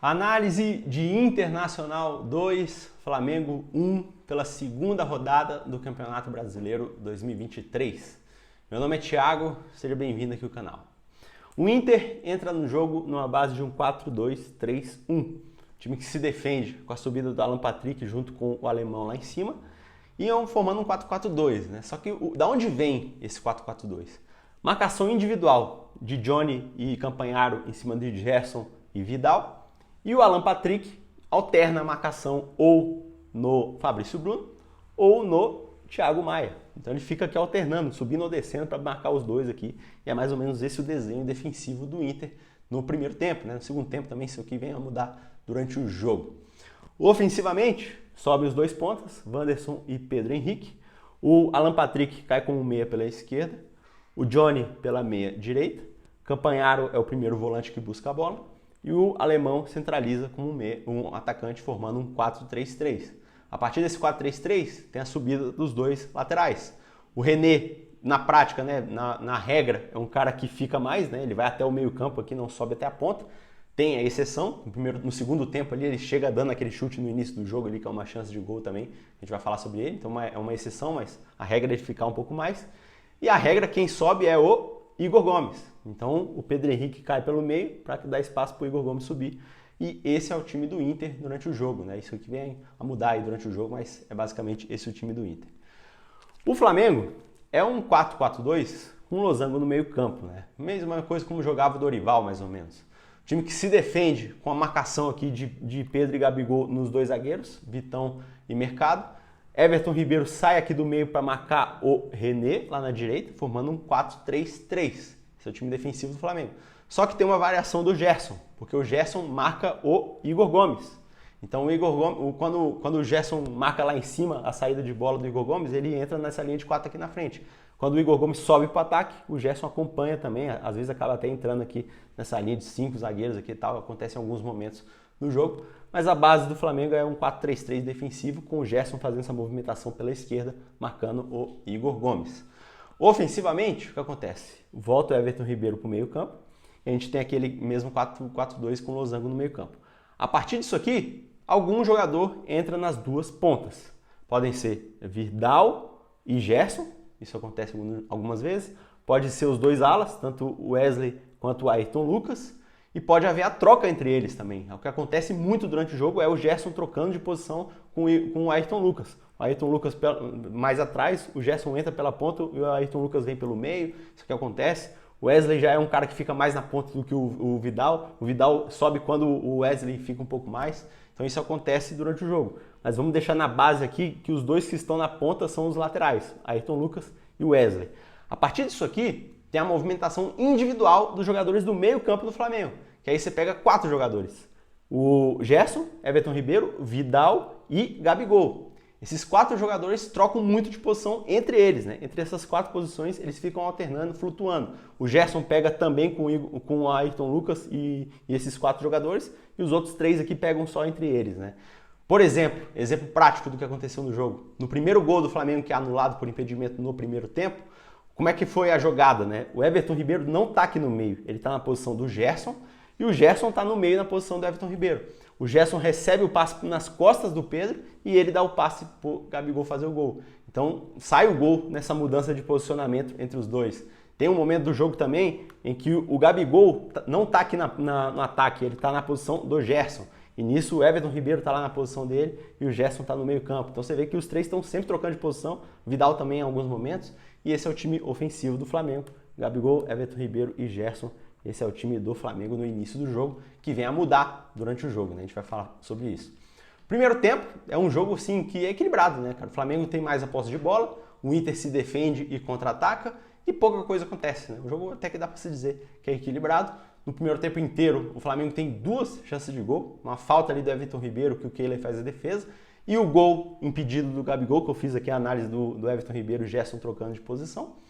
Análise de Internacional 2, Flamengo 1, pela segunda rodada do Campeonato Brasileiro 2023. Meu nome é Thiago, seja bem-vindo aqui ao canal. O Inter entra no jogo numa base de um 4-2-3-1. Time que se defende com a subida do Alan Patrick junto com o alemão lá em cima e formando um 4-4-2, né? Só que da onde vem esse 4-4-2? Marcação individual de Johnny e Campanharo em cima de Gerson e Vidal. E o Alan Patrick alterna a marcação ou no Fabrício Bruno ou no Thiago Maia. Então ele fica aqui alternando, subindo ou descendo para marcar os dois aqui. E é mais ou menos esse o desenho defensivo do Inter no primeiro tempo, né? No segundo tempo também isso aqui vem a mudar durante o jogo. Ofensivamente, sobe os dois pontas, Wanderson e Pedro Henrique. O Alan Patrick cai como meia pela esquerda, o Johnny pela meia direita. Campanharo é o primeiro volante que busca a bola. E o alemão centraliza como um atacante formando um 4-3-3. A partir desse 4-3-3 tem a subida dos dois laterais. O René, na prática, né, na regra, é um cara que fica mais, né, ele vai até o meio campo aqui, não sobe até a ponta. Tem a exceção, no segundo tempo ali ele chega dando aquele chute no início do jogo ali, que é uma chance de gol também, a gente vai falar sobre ele, então é uma exceção, mas a regra é de ficar um pouco mais. E a regra, quem sobe é o Igor Gomes. Então o Pedro Henrique cai pelo meio para dar espaço para o Igor Gomes subir. E esse é o time do Inter durante o jogo, né? Isso aqui vem a mudar aí durante o jogo, mas é basicamente esse o time do Inter. O Flamengo é um 4-4-2 com losango no meio campo, né? Mesma coisa como jogava o Dorival, mais ou menos. Time que se defende com a marcação aqui de Pedro e Gabigol nos dois zagueiros, Vitão e Mercado. Everton Ribeiro sai aqui do meio para marcar o René lá na direita, formando um 4-3-3. Esse é o time defensivo do Flamengo. Só que tem uma variação do Gerson, porque o Gerson marca o Igor Gomes. Então o Igor Gomes, quando o Gerson marca lá em cima a saída de bola do Igor Gomes, ele entra nessa linha de 4 aqui na frente. Quando o Igor Gomes sobe para o ataque, o Gerson acompanha também, às vezes acaba até entrando aqui nessa linha de 5 zagueiros aqui e tal, acontece em alguns momentos no jogo. Mas a base do Flamengo é um 4-3-3 defensivo, com o Gerson fazendo essa movimentação pela esquerda, marcando o Igor Gomes. Ofensivamente, o que acontece? Volta o Everton Ribeiro para o meio campo, e a gente tem aquele mesmo 4-4-2 com o losango no meio campo. A partir disso aqui, algum jogador entra nas duas pontas. Podem ser Vidal e Gerson, isso acontece algumas vezes. Pode ser os dois alas, tanto o Wesley quanto o Ayrton Lucas. E pode haver a troca entre eles também. O que acontece muito durante o jogo é o Gerson trocando de posição com o Ayrton Lucas. O Ayrton Lucas mais atrás, o Gerson entra pela ponta e o Ayrton Lucas vem pelo meio. Isso que acontece. O Wesley já é um cara que fica mais na ponta do que o Vidal. O Vidal sobe quando o Wesley fica um pouco mais. Então isso acontece durante o jogo. Mas vamos deixar na base aqui que os dois que estão na ponta são os laterais, Ayrton Lucas e o Wesley. A partir disso aqui, tem a movimentação individual dos jogadores do meio campo do Flamengo. Que aí você pega 4 jogadores. O Gerson, Everton Ribeiro, Vidal e Gabigol. Esses 4 jogadores trocam muito de posição entre eles, né? Entre essas 4 posições, eles ficam alternando, flutuando. O Gerson pega também com o Ayrton Lucas e esses 4 jogadores, e os outros 3 aqui pegam só entre eles, né? Por exemplo prático do que aconteceu no jogo. No primeiro gol do Flamengo, que é anulado por impedimento no primeiro tempo, como é que foi a jogada, né? O Everton Ribeiro não está aqui no meio, ele está na posição do Gerson, e o Gerson está no meio na posição do Everton Ribeiro. O Gerson recebe o passe nas costas do Pedro e ele dá o passe para o Gabigol fazer o gol. Então sai o gol nessa mudança de posicionamento entre os dois. Tem um momento do jogo também em que o Gabigol não está aqui no ataque, ele está na posição do Gerson. E nisso o Everton Ribeiro está lá na posição dele e o Gerson está no meio campo. Então você vê que os 3 estão sempre trocando de posição, o Vidal também em alguns momentos. E esse é o time ofensivo do Flamengo. Gabigol, Everton Ribeiro e Gerson. Esse é o time do Flamengo no início do jogo, que vem a mudar durante o jogo, né? A gente vai falar sobre isso. Primeiro tempo é um jogo assim, que é equilibrado, né, cara? O Flamengo tem mais a posse de bola, o Inter se defende e contra-ataca e pouca coisa acontece, né? O jogo até que dá para se dizer que é equilibrado. No primeiro tempo inteiro, o Flamengo tem 2 chances de gol, uma falta ali do Everton Ribeiro, que o Keylor faz a defesa, e o gol impedido do Gabigol, que eu fiz aqui a análise do Everton Ribeiro e Gerson trocando de posição.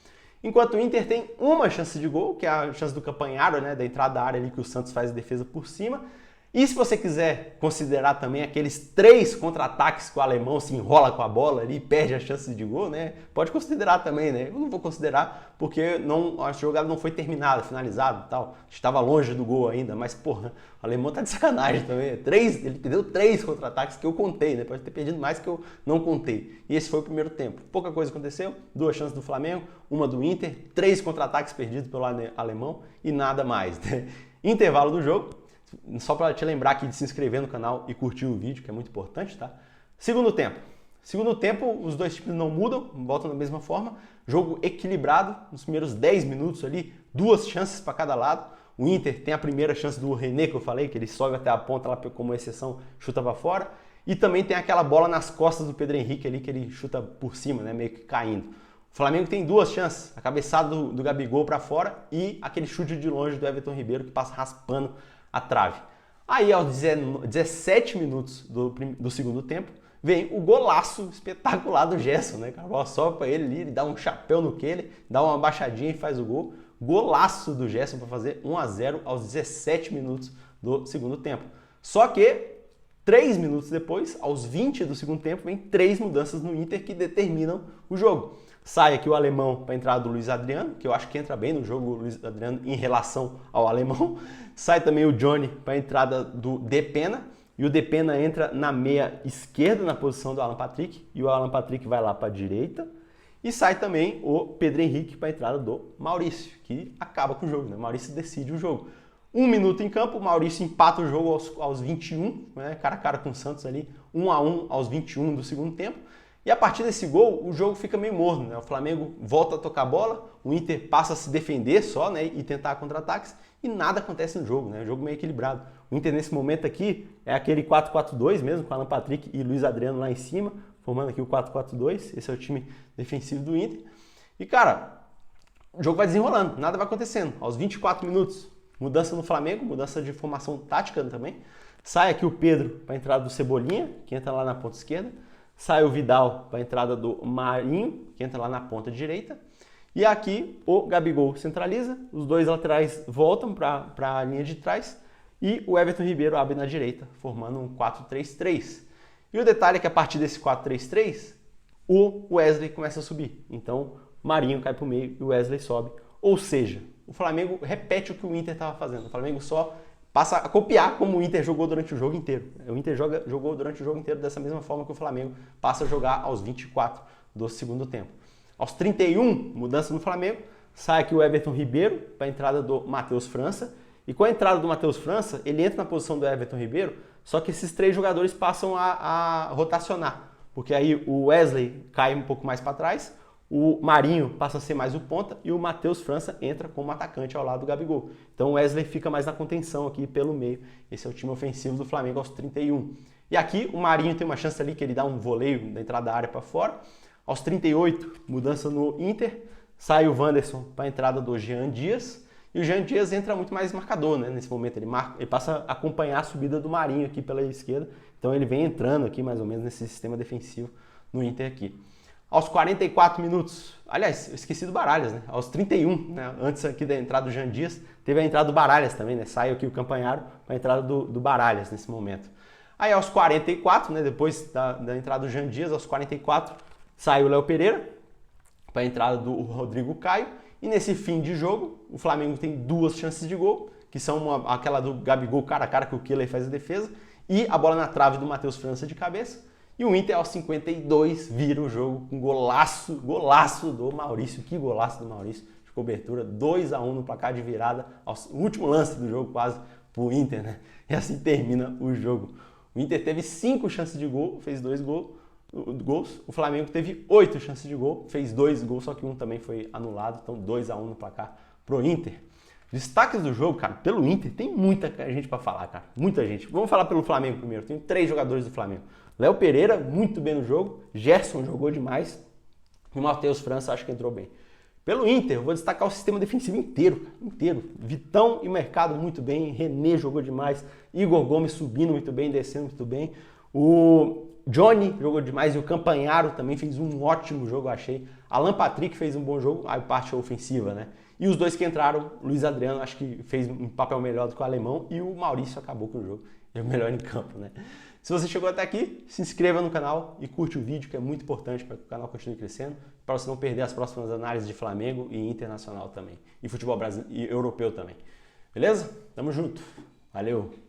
Enquanto o Inter tem uma chance de gol, que é a chance do Campanharo, né, da entrada da área ali que o Santos faz a defesa por cima. E se você quiser considerar também aqueles 3 contra-ataques que o alemão se enrola com a bola ali e perde as chances de gol, né? Pode considerar também, né? Eu não vou considerar porque a jogada não foi terminada, finalizada e tal. Estava longe do gol ainda, mas porra, o alemão tá de sacanagem também. Ele perdeu 3 contra-ataques que eu contei, né? Pode ter perdido mais que eu não contei. E esse foi o primeiro tempo. Pouca coisa aconteceu, 2 chances do Flamengo, uma do Inter, 3 contra-ataques perdidos pelo alemão e nada mais, né? Intervalo do jogo. Só para te lembrar aqui de se inscrever no canal e curtir o vídeo, que é muito importante, tá? Segundo tempo. Segundo tempo, os dois times não mudam, voltam da mesma forma. Jogo equilibrado, nos primeiros 10 minutos ali, 2 chances para cada lado. O Inter tem a primeira chance do René, que eu falei, que ele sobe até a ponta lá como exceção, chuta para fora. E também tem aquela bola nas costas do Pedro Henrique ali, que ele chuta por cima, né, meio que caindo. O Flamengo tem 2 chances, a cabeçada do Gabigol para fora e aquele chute de longe do Everton Ribeiro, que passa raspando a trave. Aí, aos 17 minutos do segundo tempo, vem o golaço espetacular do Gerson, né? A bola sobe para ele ali, ele dá um chapéu no Keller, dá uma baixadinha e faz o gol. Golaço do Gerson para fazer 1-0 aos 17 minutos do segundo tempo. Só que 3 minutos depois, aos 20 do segundo tempo, vem 3 mudanças no Inter que determinam o jogo. Sai aqui o alemão para a entrada do Luiz Adriano, que eu acho que entra bem no jogo o Luiz Adriano em relação ao alemão. Sai também o Johnny para a entrada do Depena, e o Depena entra na meia esquerda, na posição do Alan Patrick, e o Alan Patrick vai lá para a direita. E sai também o Pedro Henrique para a entrada do Maurício, que acaba com o jogo, né? O Maurício decide o jogo. 1 minuto em campo, o Maurício empata o jogo aos 21, né? Cara a cara com o Santos ali, 1-1 aos 21 do segundo tempo. E a partir desse gol, o jogo fica meio morno, né? O Flamengo volta a tocar a bola, o Inter passa a se defender só, né? E tentar contra-ataques, e nada acontece no jogo, né? O jogo meio equilibrado. O Inter nesse momento aqui é aquele 4-4-2 mesmo, com Alan Patrick e Luiz Adriano lá em cima, formando aqui o 4-4-2. Esse é o time defensivo do Inter. E cara, o jogo vai desenrolando, nada vai acontecendo. Aos 24 minutos, mudança no Flamengo, mudança de formação tática também. Sai aqui o Pedro para a entrada do Cebolinha, que entra lá na ponta esquerda. Sai o Vidal para a entrada do Marinho, que entra lá na ponta direita. E aqui o Gabigol centraliza, os 2 laterais voltam para a linha de trás e o Everton Ribeiro abre na direita, formando um 4-3-3. E o detalhe é que a partir desse 4-3-3, o Wesley começa a subir. Então, Marinho cai para o meio e o Wesley sobe. Ou seja, o Flamengo repete o que o Inter estava fazendo. O Flamengo só passa a copiar como o Inter jogou durante o jogo inteiro. O Inter jogou durante o jogo inteiro dessa mesma forma que o Flamengo passa a jogar aos 24 do segundo tempo. Aos 31, mudança no Flamengo, sai aqui o Everton Ribeiro para a entrada do Matheus França. E com a entrada do Matheus França, ele entra na posição do Everton Ribeiro, só que esses 3 jogadores passam a rotacionar. Porque aí o Wesley cai um pouco mais para trás, o Marinho passa a ser mais o ponta e o Matheus França entra como atacante ao lado do Gabigol. Então o Wesley fica mais na contenção aqui pelo meio. Esse é o time ofensivo do Flamengo aos 31. E aqui o Marinho tem uma chance ali que ele dá um voleio da entrada da área para fora. Aos 38, mudança no Inter. Sai o Wanderson para a entrada do Jean Dias. E o Jean Dias entra muito mais marcador, né? Nesse momento ele passa a acompanhar a subida do Marinho aqui pela esquerda. Então ele vem entrando aqui mais ou menos nesse sistema defensivo no Inter aqui. Aos 44 minutos, aliás, eu esqueci do Baralhas, né? Aos 31, né? Antes aqui da entrada do Jean Dias, teve a entrada do Baralhas também, né? Sai aqui o Campanharo para a entrada do Baralhas nesse momento. Aí aos 44, né? Depois da entrada do Jean Dias, aos 44, sai o Léo Pereira para a entrada do Rodrigo Caio. E nesse fim de jogo, o Flamengo tem 2 chances de gol, que são aquela do Gabigol cara a cara que o Keller faz a defesa, e a bola na trave do Matheus França de cabeça. E o Inter aos 52 vira o jogo com golaço do Maurício. Que golaço do Maurício de cobertura, 2-1 no placar de virada, o último lance do jogo quase pro Inter, né? E assim termina o jogo. O Inter teve 5 chances de gol, fez 2 gols. O Flamengo teve 8 chances de gol, fez 2 gols, só que um também foi anulado. Então 2-1 no placar pro Inter. Destaques do jogo, cara, pelo Inter tem muita gente para falar, cara. Muita gente. Vamos falar pelo Flamengo primeiro. Tem 3 jogadores do Flamengo. Léo Pereira, muito bem no jogo. Gerson jogou demais. E o Matheus França acho que entrou bem. Pelo Inter, eu vou destacar o sistema defensivo inteiro. Vitão e Mercado muito bem. René jogou demais. Igor Gomes subindo muito bem, descendo muito bem. O Johnny jogou demais e o Campanharo também fez um ótimo jogo, eu achei. Alan Patrick fez um bom jogo, a parte ofensiva, né? E os dois que entraram, Luiz Adriano, acho que fez um papel melhor do que o alemão, e o Maurício acabou com o jogo, é o melhor em campo, né? Se você chegou até aqui, se inscreva no canal e curte o vídeo, que é muito importante para que o canal continue crescendo, para você não perder as próximas análises de Flamengo e Internacional também, e futebol brasileiro e europeu também. Beleza? Tamo junto. Valeu!